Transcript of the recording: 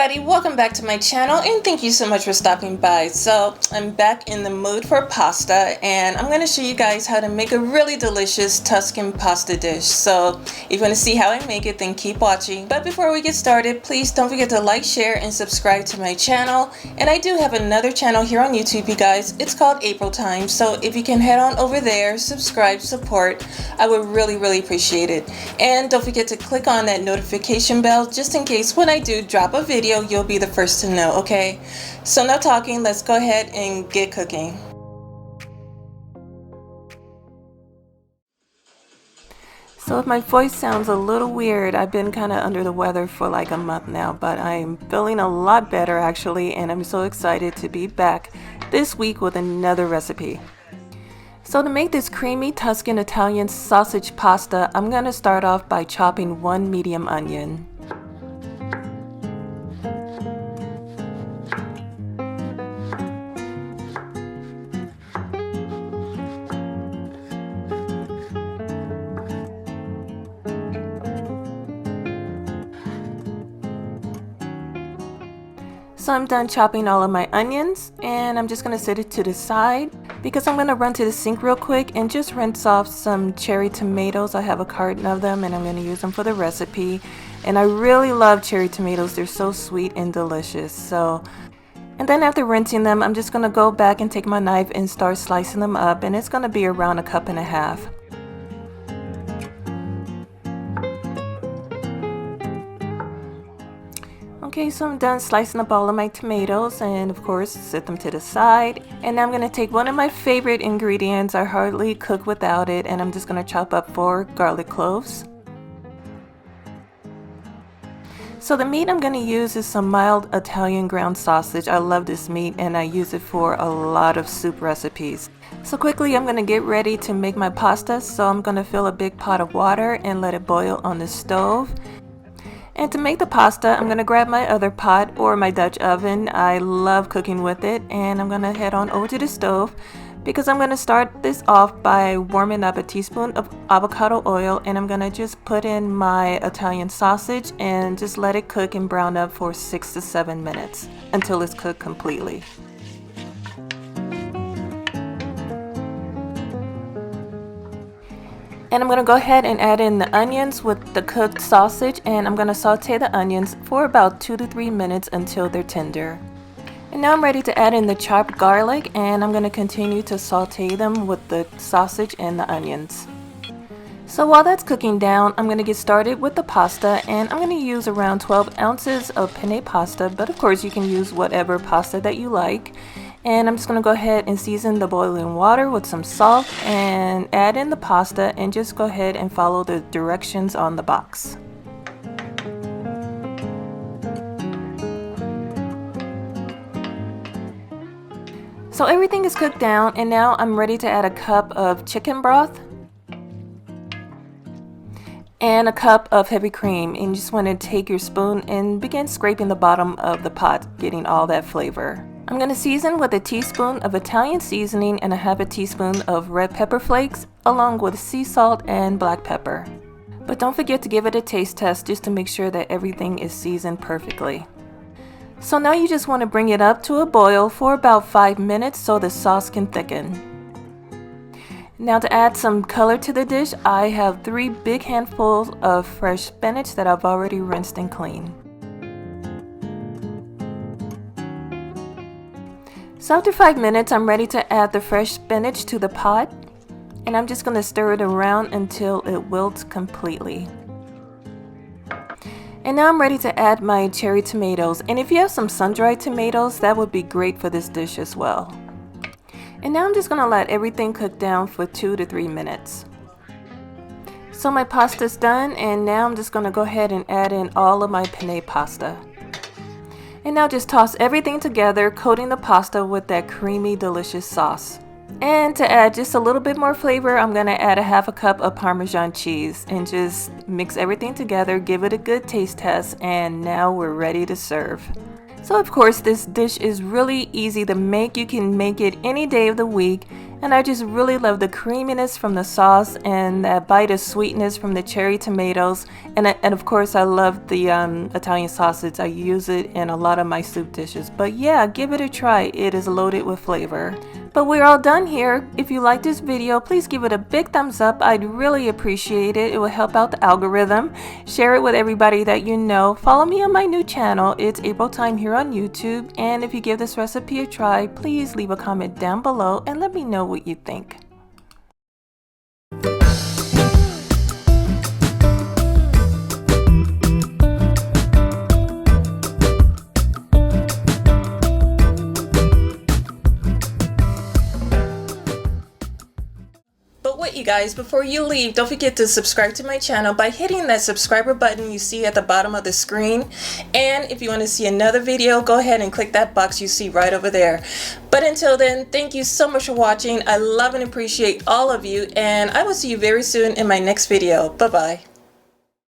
everybody, welcome back to my channel and thank you so much for stopping by. So I'm back in the mood for pasta and I'm going to show you guys how to make a really delicious Tuscan pasta dish. So if you want to see how I make it, then keep watching. But before we get started, please don't forget to like, share, and subscribe to my channel. And I do have another channel here on YouTube, you guys. It's called April Time. So if you can head on over there, subscribe, support, I would really appreciate it. And don't forget to click on that notification bell just in case when I do drop a video, you'll be the first to know, okay? So no talking, let's go ahead and get cooking. So if my voice sounds a little weird, I've been kind of under the weather for like a month now, but I'm feeling a lot better actually, and I'm so excited to be back this week with another recipe. So to make this creamy Tuscan Italian sausage pasta, I'm going to start off by chopping one medium onion. So I'm done chopping all of my onions and I'm just going to set it to the side because I'm going to run to the sink real quick and just rinse off some cherry tomatoes. I have a carton of them and I'm going to use them for the recipe. And I really love cherry tomatoes. They're so sweet and delicious. And then after rinsing them, I'm just going to go back and take my knife and start slicing them up, and it's going to be around 1.5 cups. Okay, so I'm done slicing up all of my tomatoes and of course set them to the side. And now I'm going to take one of my favorite ingredients. I hardly cook without it, and I'm just going to chop up 4 garlic cloves. So the meat I'm going to use is some mild Italian ground sausage. I love this meat and I use it for a lot of soup recipes. So quickly I'm going to get ready to make my pasta. So I'm going to fill a big pot of water and let it boil on the stove. And to make the pasta, I'm going to grab my other pot or my Dutch oven. I love cooking with it, and I'm going to head on over to the stove because I'm going to start this off by warming up a teaspoon of avocado oil, and I'm going to just put in my Italian sausage and just let it cook and brown up for 6 to 7 minutes until it's cooked completely. And I'm going to go ahead and add in the onions with the cooked sausage, and I'm going to saute the onions for about 2 to 3 minutes until they're tender. And now I'm ready to add in the chopped garlic, and I'm going to continue to saute them with the sausage and the onions. So while that's cooking down, I'm going to get started with the pasta, and I'm going to use around 12 ounces of penne pasta, but of course you can use whatever pasta that you like. And I'm just going to go ahead and season the boiling water with some salt and add in the pasta and just go ahead and follow the directions on the box. So everything is cooked down, and now I'm ready to add a cup of chicken broth and a cup of heavy cream. And you just want to take your spoon and begin scraping the bottom of the pot, getting all that flavor. I'm going to season with a teaspoon of Italian seasoning and 1/2 teaspoon of red pepper flakes along with sea salt and black pepper. But don't forget to give it a taste test just to make sure that everything is seasoned perfectly. So now you just want to bring it up to a boil for about 5 minutes so the sauce can thicken. Now to add some color to the dish, I have 3 big handfuls of fresh spinach that I've already rinsed and cleaned. So after 5 minutes, I'm ready to add the fresh spinach to the pot, and I'm just going to stir it around until it wilts completely. And now I'm ready to add my cherry tomatoes, and if you have some sun-dried tomatoes, that would be great for this dish as well. And now I'm just going to let everything cook down for 2 to 3 minutes. So my pasta's done, and now I'm just going to go ahead and add in all of my penne pasta. And now just toss everything together, coating the pasta with that creamy, delicious sauce. And to add just a little bit more flavor, I'm going to add 1/2 cup of Parmesan cheese and just mix everything together, give it a good taste test, and now we're ready to serve. So of course this dish is really easy to make. You can make it any day of the week, and I just really love the creaminess from the sauce and that bite of sweetness from the cherry tomatoes, and of course I love the Italian sausage. I use it in a lot of my soup dishes. But yeah, give it a try. It is loaded with flavor. But we're all done here. If you like this video, please give it a big thumbs up. I'd really appreciate it. It will help out the algorithm. Share it with everybody that you know. Follow me on my new channel. It's April Time here on YouTube. And if you give this recipe a try, please leave a comment down below and let me know what you think. You guys, before you leave, don't forget to subscribe to my channel by hitting that subscriber button you see at the bottom of the screen. And if you want to see another video, go ahead and click that box you see right over there. But until then, thank you so much for watching. I love and appreciate all of you, and I will see you very soon in my next video. Bye bye.